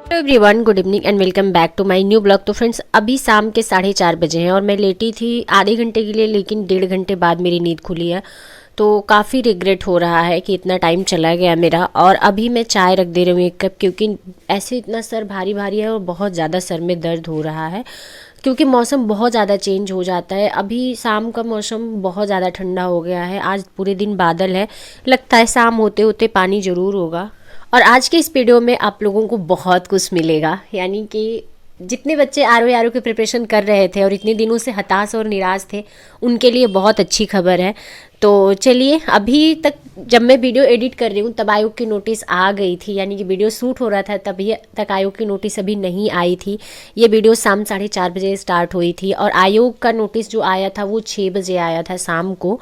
Hello everyone, good evening and welcome back to my new blog. तो friends, अभी शाम के 4:30 बजे हैं और मैं लेटी थी आधे घंटे के लिए, लेकिन 1.5 घंटे बाद मेरी नींद खुली है। तो काफ़ी रिग्रेट हो रहा है कि इतना टाइम चला गया मेरा। और अभी मैं चाय रख दे रही हूँ 1 कप, क्योंकि ऐसे इतना सर भारी भारी है और बहुत ज़्यादा सर में दर्द हो रहा है, क्योंकि मौसम बहुत ज़्यादा चेंज हो जाता है। अभी शाम का मौसम बहुत ज़्यादा ठंडा हो गया है, आज पूरे दिन बादल है, लगता है शाम होते होते पानी ज़रूर होगा। और आज के इस वीडियो में आप लोगों को बहुत कुछ मिलेगा, यानी कि जितने बच्चे आर की प्रिपरेशन कर रहे थे और इतने दिनों से हताश और निराश थे, उनके लिए बहुत अच्छी खबर है। तो चलिए, अभी तक जब मैं वीडियो एडिट कर रही हूँ तब आयोग की नोटिस आ गई थी, यानी कि वीडियो शूट हो रहा था तभी तक आयोग की नोटिस अभी नहीं आई थी। ये वीडियो शाम 4:30 बजे स्टार्ट हुई थी और आयोग का नोटिस जो आया था वो 6 बजे आया था शाम को।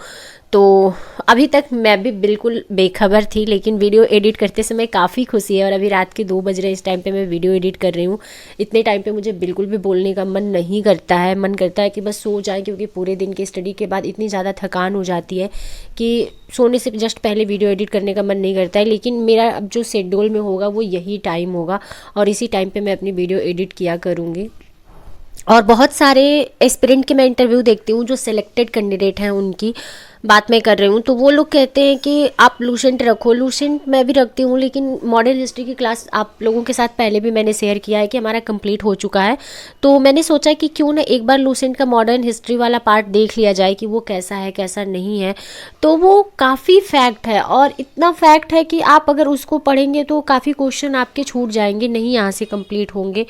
तो अभी तक मैं भी बिल्कुल बेखबर थी, लेकिन वीडियो एडिट करते समय काफ़ी खुशी है। और अभी रात के 2 बज रहे हैं, इस टाइम पे मैं वीडियो एडिट कर रही हूँ। इतने टाइम पे मुझे बिल्कुल भी बोलने का मन नहीं करता है, मन करता है कि बस सो जाए, क्योंकि पूरे दिन की स्टडी के बाद इतनी ज़्यादा थकान हो जाती है कि सोने से जस्ट पहले वीडियो एडिट करने का मन नहीं करता है। लेकिन मेरा अब जो शेड्यूल में होगा वो यही टाइम होगा और इसी टाइम पे मैं अपनी वीडियो एडिट किया करूँगी। और बहुत सारे एस्पिरेंट के मैं इंटरव्यू देखती हूँ, जो सिलेक्टेड कैंडिडेट हैं उनकी बात मैं कर रही हूँ, तो वो लोग कहते हैं कि आप लूसेंट रखो। लूसेंट मैं भी रखती हूँ, लेकिन मॉडर्न हिस्ट्री की क्लास आप लोगों के साथ पहले भी मैंने शेयर किया है कि हमारा कंप्लीट हो चुका है। तो मैंने सोचा कि क्यों ना एक बार लूसेंट का मॉडर्न हिस्ट्री वाला पार्ट देख लिया जाए कि वो कैसा है कैसा नहीं है। तो वो काफ़ी फैक्ट है, और इतना फैक्ट है कि आप अगर उसको पढ़ेंगे तो काफ़ी क्वेश्चन आपके छूट जाएंगे, नहीं यहाँ से कंप्लीट होंगे।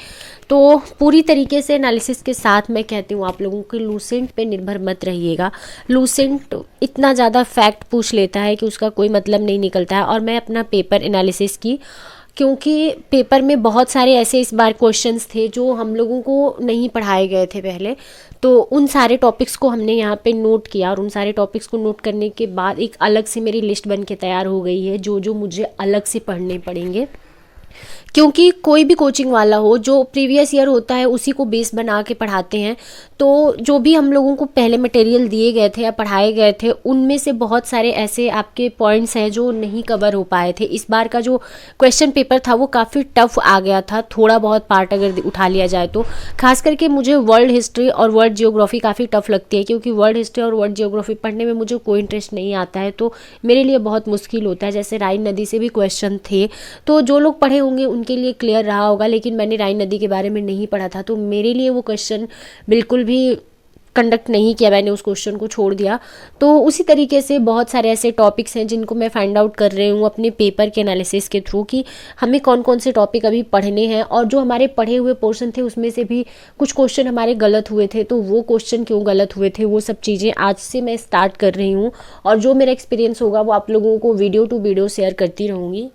तो पूरी तरीके से एनालिसिस के साथ मैं कहती हूँ आप लोगों को लूसेंट पे निर्भर मत रहिएगा। लूसेंट इतना ज़्यादा फैक्ट पूछ लेता है कि उसका कोई मतलब नहीं निकलता है। और मैं अपना पेपर एनालिसिस की, क्योंकि पेपर में बहुत सारे ऐसे इस बार क्वेश्चंस थे जो हम लोगों को नहीं पढ़ाए गए थे पहले। तो उन सारे टॉपिक्स को हमने यहाँ पे नोट किया, और उन सारे टॉपिक्स को नोट करने के बाद एक अलग से मेरी लिस्ट बन के तैयार हो गई है, जो जो मुझे अलग से पढ़ने पड़ेंगे। क्योंकि कोई भी कोचिंग वाला हो, जो प्रीवियस ईयर होता है उसी को बेस बना के पढ़ाते हैं। तो जो भी हम लोगों को पहले मटेरियल दिए गए थे या पढ़ाए गए थे, उनमें से बहुत सारे ऐसे आपके पॉइंट्स हैं जो नहीं कवर हो पाए थे। इस बार का जो क्वेश्चन पेपर था वो काफ़ी टफ आ गया था, थोड़ा बहुत पार्ट अगर उठा लिया जाए तो। खास करके मुझे वर्ल्ड हिस्ट्री और वर्ल्ड जियोग्राफी काफ़ी टफ लगती है, क्योंकि वर्ल्ड हिस्ट्री और वर्ल्ड जियोग्राफी पढ़ने में मुझे कोई इंटरेस्ट नहीं आता है, तो मेरे लिए बहुत मुश्किल होता है। जैसे राइन नदी से भी क्वेश्चन थे, तो जो लोग पढ़े होंगे उनके लिए क्लियर रहा होगा, लेकिन मैंने राइन नदी के बारे में नहीं पढ़ा था, तो मेरे लिए वो क्वेश्चन बिल्कुल भी कंडक्ट नहीं किया, मैंने उस क्वेश्चन को छोड़ दिया। तो उसी तरीके से बहुत सारे ऐसे टॉपिक्स हैं जिनको मैं फाइंड आउट कर रही हूँ अपने पेपर के एनालिसिस के थ्रू, कि हमें कौन कौन से टॉपिक अभी पढ़ने हैं। और जो हमारे पढ़े हुए पोर्शन थे उसमें से भी कुछ क्वेश्चन हमारे गलत हुए थे, तो वो क्वेश्चन क्यों गलत हुए थे, वो सब चीज़ें आज से मैं स्टार्ट कर रही हूँ। और जो मेरा एक्सपीरियंस होगा वो आप लोगों को वीडियो टू वीडियो शेयर करती रहूँगी।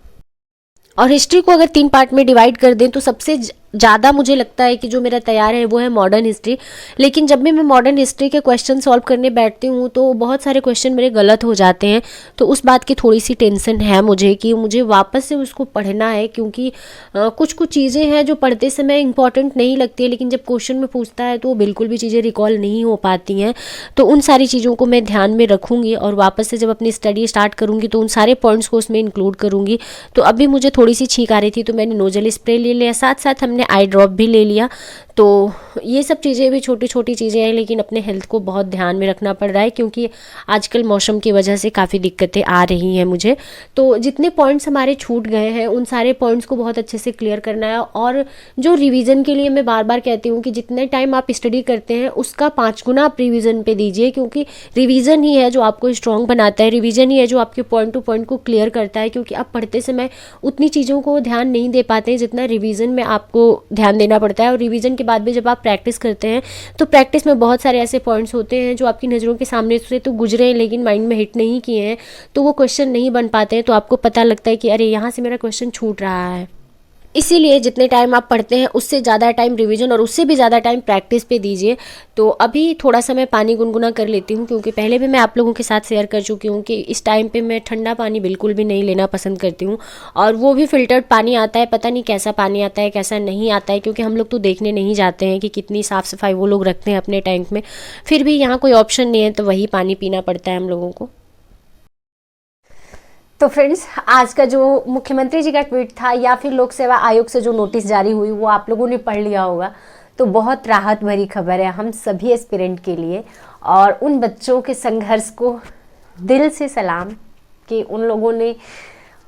और हिस्ट्री को अगर 3 पार्ट में डिवाइड कर दें तो सबसे ज़्यादा मुझे लगता है कि जो मेरा तैयार है वो है मॉडर्न हिस्ट्री। लेकिन जब भी मैं मॉडर्न हिस्ट्री के क्वेश्चन सॉल्व करने बैठती हूँ तो बहुत सारे क्वेश्चन मेरे गलत हो जाते हैं, तो उस बात की थोड़ी सी टेंशन है मुझे कि मुझे वापस से उसको पढ़ना है। क्योंकि कुछ कुछ चीज़ें हैं जो पढ़ते समय इंपॉर्टेंट नहीं लगती है, लेकिन जब क्वेश्चन में पूछता है तो बिल्कुल भी चीज़ें रिकॉल नहीं हो पाती हैं। तो उन सारी चीज़ों को मैं ध्यान में रखूँगी, और वापस से जब अपनी स्टडी स्टार्ट करूँगी तो उन सारे पॉइंट्स को उसमें इंक्लूड करूँगी। तो अभी मुझे थोड़ी सी छींक आ रही थी, तो मैंने नोजल स्प्रे ले लिया, साथ साथ हमने आई ड्रॉप भी ले लिया। तो ये सब चीज़ें भी छोटी छोटी चीज़ें हैं, लेकिन अपने हेल्थ को बहुत ध्यान में रखना पड़ रहा है, क्योंकि आजकल मौसम की वजह से काफ़ी दिक्कतें आ रही हैं मुझे। तो जितने पॉइंट्स हमारे छूट गए हैं उन सारे पॉइंट्स को बहुत अच्छे से क्लियर करना है। और जो रिवीजन के लिए मैं बार बार कहती हूँ कि जितने टाइम आप स्टडी करते हैं उसका 5 गुना आप रिवीजन पे दीजिए, क्योंकि रिवीजन ही है जो आपको स्ट्रॉन्ग बनाता है, रिवीजन ही है जो आपके पॉइंट टू पॉइंट को क्लियर करता है। क्योंकि आप पढ़ते समय उतनी चीज़ों को ध्यान नहीं दे पाते जितना रिवीजन में आपको ध्यान देना पड़ता है। और रिवीजन के बाद भी जब आप प्रैक्टिस करते हैं तो प्रैक्टिस में बहुत सारे ऐसे पॉइंट्स होते हैं जो आपकी नज़रों के सामने से तो गुजरे हैं लेकिन माइंड में हिट नहीं किए हैं, तो वो क्वेश्चन नहीं बन पाते हैं। तो आपको पता लगता है कि अरे यहाँ से मेरा क्वेश्चन छूट रहा है। इसीलिए जितने टाइम आप पढ़ते हैं उससे ज़्यादा टाइम रिवीजन और उससे भी ज़्यादा टाइम प्रैक्टिस पे दीजिए। तो अभी थोड़ा सा मैं पानी गुनगुना कर लेती हूँ, क्योंकि पहले भी मैं आप लोगों के साथ शेयर कर चुकी हूँ कि इस टाइम पे मैं ठंडा पानी बिल्कुल भी नहीं लेना पसंद करती हूँ। और वो भी फ़िल्टर्ड पानी आता है, पता नहीं कैसा पानी आता है कैसा नहीं आता है, क्योंकि हम लोग तो देखने नहीं जाते हैं कि कितनी साफ़ सफाई वो लोग रखते हैं अपने टैंक में। फिर भी यहाँ कोई ऑप्शन नहीं है तो वही पानी पीना पड़ता है हम लोगों को। तो फ्रेंड्स, आज का जो मुख्यमंत्री जी का ट्वीट था या फिर लोक सेवा आयोग से जो नोटिस जारी हुई वो आप लोगों ने पढ़ लिया होगा। तो बहुत राहत भरी खबर है हम सभी एस्पिरेंट के लिए, और उन बच्चों के संघर्ष को दिल से सलाम कि उन लोगों ने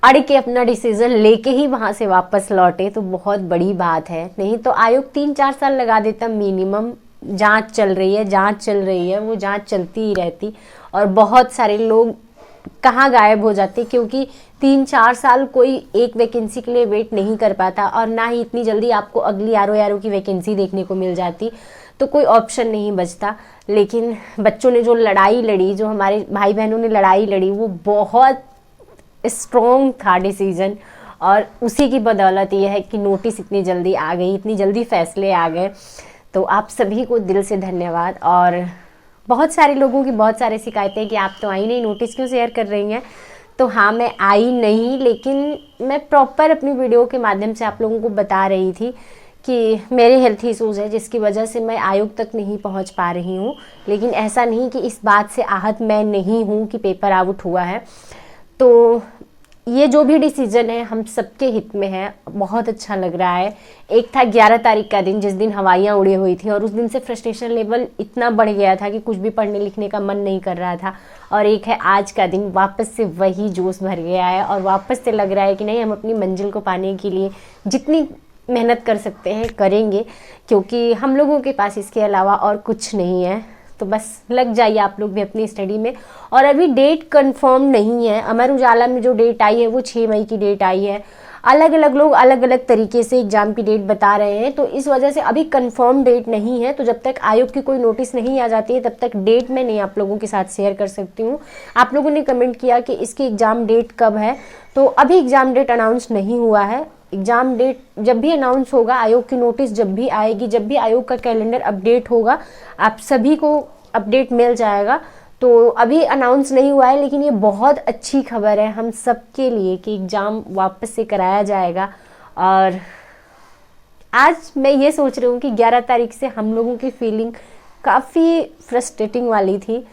अड़ के अपना डिसीजन लेके ही वहाँ से वापस लौटे, तो बहुत बड़ी बात है। नहीं तो आयोग 3-4 साल लगा देता मिनिमम। जांच चल रही है, वो जांच चलती ही रहती और बहुत सारे लोग कहाँ गायब हो जाते, क्योंकि 3-4 साल कोई एक वैकेंसी के लिए वेट नहीं कर पाता, और ना ही इतनी जल्दी आपको अगली आरओ की वैकेंसी देखने को मिल जाती, तो कोई ऑप्शन नहीं बचता। लेकिन बच्चों ने जो लड़ाई लड़ी, जो हमारे भाई बहनों ने लड़ाई लड़ी, वो बहुत स्ट्रॉन्ग था डिसीजन, और उसी की बदौलत ये है कि नोटिस इतनी जल्दी आ गई, इतनी जल्दी फैसले आ गए। तो आप सभी को दिल से धन्यवाद। और बहुत सारे लोगों की बहुत सारी शिकायतें कि आप तो आई नहीं, नोटिस क्यों शेयर कर रही हैं। तो हाँ, मैं आई नहीं, लेकिन मैं प्रॉपर अपनी वीडियो के माध्यम से आप लोगों को बता रही थी कि मेरे हेल्थ इशूज़ है जिसकी वजह से मैं आयोग तक नहीं पहुंच पा रही हूं। लेकिन ऐसा नहीं कि इस बात से आहत मैं नहीं हूं कि पेपर आउट हुआ है। तो ये जो भी डिसीजन है हम सबके हित में है, बहुत अच्छा लग रहा है। एक था 11 तारीख का दिन, जिस दिन हवाइयाँ उड़ी हुई थी, और उस दिन से फ्रस्ट्रेशन लेवल इतना बढ़ गया था कि कुछ भी पढ़ने लिखने का मन नहीं कर रहा था। और एक है आज का दिन, वापस से वही जोश भर गया है, और वापस से लग रहा है कि नहीं, हम अपनी मंजिल को पाने के लिए जितनी मेहनत कर सकते हैं करेंगे, क्योंकि हम लोगों के पास इसके अलावा और कुछ नहीं है। तो बस लग जाइए आप लोग भी अपनी स्टडी में। और अभी डेट कंफर्म नहीं है, अमर उजाला में जो डेट आई है वो 6 मई की डेट आई है। अलग अलग लोग अलग अलग तरीके से एग्जाम की डेट बता रहे हैं, तो इस वजह से अभी कंफर्म डेट नहीं है। तो जब तक आयोग की कोई नोटिस नहीं आ जाती है तब तक डेट मैं नहीं आप लोगों के साथ शेयर कर सकती हूँ। आप लोगों ने कमेंट किया कि इसकी एग्ज़ाम डेट कब है, तो अभी एग्ज़ाम डेट अनाउंस नहीं हुआ है। एग्ज़ाम डेट जब भी अनाउंस होगा, आयोग की नोटिस जब भी आएगी, जब भी आयोग का कैलेंडर अपडेट होगा, आप सभी को अपडेट मिल जाएगा। तो अभी अनाउंस नहीं हुआ है, लेकिन ये बहुत अच्छी खबर है हम सब के लिए कि एग्ज़ाम वापस से कराया जाएगा। और आज मैं ये सोच रही हूँ कि 11 तारीख से हम लोगों की फीलिंग काफ़ी फ्रस्ट्रेटिंग वाली थी।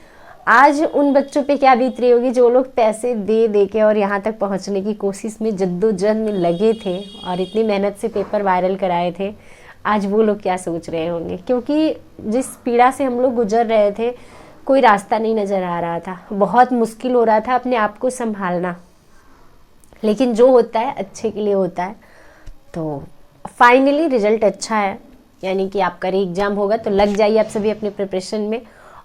आज उन बच्चों पे क्या बीत रही होगी जो लोग पैसे दे दे के और यहाँ तक पहुँचने की कोशिश में जद्दोजहद में लगे थे और इतनी मेहनत से पेपर वायरल कराए थे। आज वो लोग क्या सोच रहे होंगे, क्योंकि जिस पीड़ा से हम लोग गुजर रहे थे कोई रास्ता नहीं नज़र आ रहा था। बहुत मुश्किल हो रहा था अपने आप को संभालना, लेकिन जो होता है अच्छे के लिए होता है। तो फाइनली रिजल्ट अच्छा है, यानी कि आपका री एग्ज़ाम होगा, तो लग जाइए आप सभी अपने प्रिपरेशन में।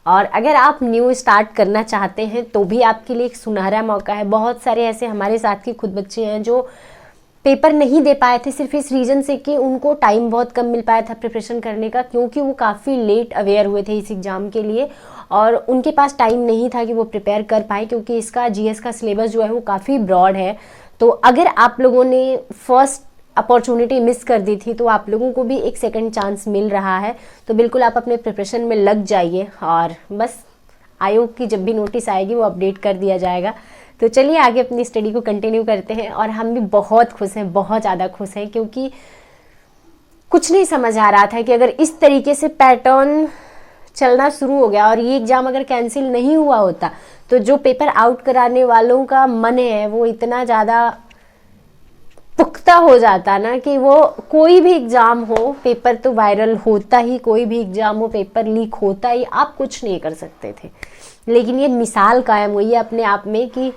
और अगर आप न्यू स्टार्ट करना चाहते हैं तो भी आपके लिए एक सुनहरा मौका है। बहुत सारे ऐसे हमारे साथ के खुद बच्चे हैं जो पेपर नहीं दे पाए थे सिर्फ इस रीज़न से कि उनको टाइम बहुत कम मिल पाया था प्रिपरेशन करने का, क्योंकि वो काफ़ी लेट अवेयर हुए थे इस एग्ज़ाम के लिए और उनके पास टाइम नहीं था कि वो प्रिपेयर कर पाए, क्योंकि इसका जीएस का सिलेबस जो है वो काफ़ी ब्रॉड है। तो अगर आप लोगों ने फर्स्ट अपॉर्चुनिटी मिस कर दी थी तो आप लोगों को भी एक सेकंड चांस मिल रहा है। तो बिल्कुल आप अपने प्रिपरेशन में लग जाइए, और बस आयोग की जब भी नोटिस आएगी वो अपडेट कर दिया जाएगा। तो चलिए आगे अपनी स्टडी को कंटिन्यू करते हैं। और हम भी बहुत खुश हैं, बहुत ज़्यादा खुश हैं, क्योंकि कुछ नहीं समझ आ रहा था कि अगर इस तरीके से पैटर्न चलना शुरू हो गया और ये एग्ज़ाम अगर कैंसिल नहीं हुआ होता तो जो पेपर आउट कराने वालों का मन है वो इतना ज़्यादा पुख्ता हो जाता ना कि वो कोई भी एग्ज़ाम हो पेपर तो वायरल होता ही, कोई भी एग्ज़ाम हो पेपर लीक होता ही, आप कुछ नहीं कर सकते थे। लेकिन ये मिसाल कायम हुई है अपने आप में कि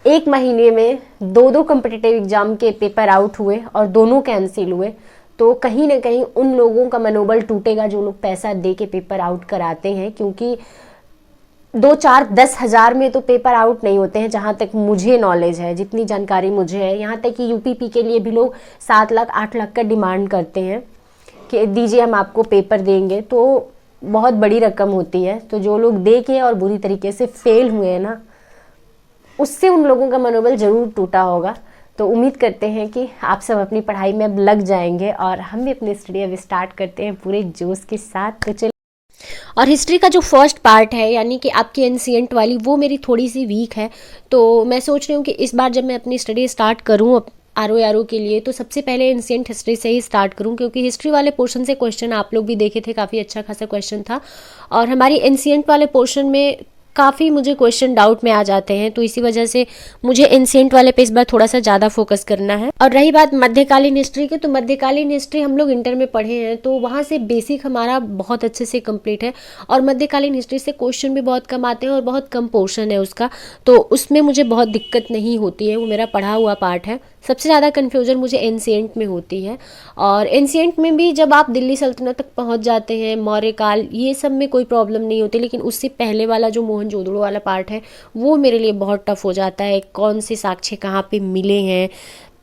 एक महीने में 2 कॉम्पिटिटिव एग्ज़ाम के पेपर आउट हुए और दोनों कैंसिल हुए। तो कहीं ना कहीं उन लोगों का मनोबल टूटेगा जो लोग पैसा दे के पेपर आउट कराते हैं, क्योंकि 2, 4, 10 हज़ार में तो पेपर आउट नहीं होते हैं, जहाँ तक मुझे नॉलेज है, जितनी जानकारी मुझे है। यहाँ तक कि यूपीपी के लिए भी लोग 7 लाख 8 लाख का डिमांड करते हैं कि दीजिए हम आपको पेपर देंगे, तो बहुत बड़ी रकम होती है। तो जो लोग दे के और बुरी तरीके से फेल हुए हैं ना, उससे उन लोगों का मनोबल ज़रूर टूटा होगा। तो उम्मीद करते हैं कि आप सब अपनी पढ़ाई में अब लग जाएंगे और हम भी अपनी स्टडी अब स्टार्ट करते हैं पूरे जोश के साथ। तो चलिए, और हिस्ट्री का जो फर्स्ट पार्ट है यानी कि आपकी एंशिएंट वाली, वो मेरी थोड़ी सी वीक है। तो मैं सोच रही हूँ कि इस बार जब मैं अपनी स्टडी स्टार्ट करूँ आरओ के लिए तो सबसे पहले एंशिएंट हिस्ट्री से ही स्टार्ट करूँ, क्योंकि हिस्ट्री वाले पोर्शन से क्वेश्चन आप लोग भी देखे थे, काफ़ी अच्छा खासा क्वेश्चन था। और हमारी एंशिएंट वाले पोर्शन में काफ़ी मुझे क्वेश्चन डाउट में आ जाते हैं, तो इसी वजह से मुझे एंशिएंट वाले पे इस बार थोड़ा सा ज़्यादा फोकस करना है। और रही बात मध्यकालीन हिस्ट्री की, तो मध्यकालीन हिस्ट्री हम लोग इंटर में पढ़े हैं, तो वहाँ से बेसिक हमारा बहुत अच्छे से कंप्लीट है। और मध्यकालीन हिस्ट्री से क्वेश्चन भी बहुत कम आते हैं और बहुत कम पोर्शन है उसका, तो उसमें मुझे बहुत दिक्कत नहीं होती है, वो मेरा पढ़ा हुआ पार्ट है। सबसे ज़्यादा कन्फ्यूजन मुझे एंशिएंट में होती है। और एंशिएंट में भी जब आप दिल्ली सल्तनत तक पहुंच जाते हैं, मौर्य काल, ये सब में कोई प्रॉब्लम नहीं होती, लेकिन उससे पहले वाला जो मोहनजोदड़ो वाला पार्ट है वो मेरे लिए बहुत टफ हो जाता है। कौन से साक्ष्य कहाँ पे मिले हैं,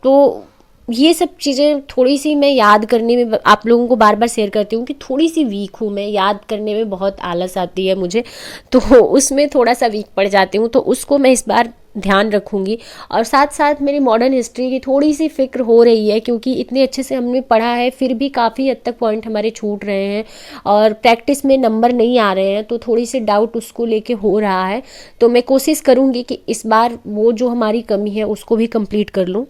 तो ये सब चीज़ें थोड़ी सी मैं याद करने में, आप लोगों को बार बार शेयर करती हूँ कि थोड़ी सी वीक हूँ मैं, याद करने में बहुत आलस आती है मुझे, तो उसमें थोड़ा सा वीक पड़ जाती हूँ, तो उसको मैं इस बार ध्यान रखूँगी। और साथ साथ मेरी मॉडर्न हिस्ट्री की थोड़ी सी फिक्र हो रही है, क्योंकि इतने अच्छे से हमने पढ़ा है फिर भी काफ़ी हद तक पॉइंट हमारे छूट रहे हैं और प्रैक्टिस में नंबर नहीं आ रहे हैं, तो थोड़ी सी डाउट उसको लेके हो रहा है। तो मैं कोशिश करूँगी कि इस बार वो जो हमारी कमी है उसको भी कंप्लीट कर लूँ।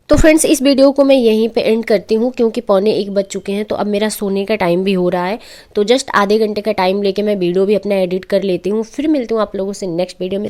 तो फ्रेंड्स, इस वीडियो को मैं यहीं पे एंड करती हूँ, क्योंकि 1:45 बज चुके हैं, तो अब मेरा सोने का टाइम भी हो रहा है। तो जस्ट आधे घंटे का टाइम लेके मैं वीडियो भी अपना एडिट कर लेती हूँ। फिर मिलती हूँ आप लोगों से नेक्स्ट वीडियो में।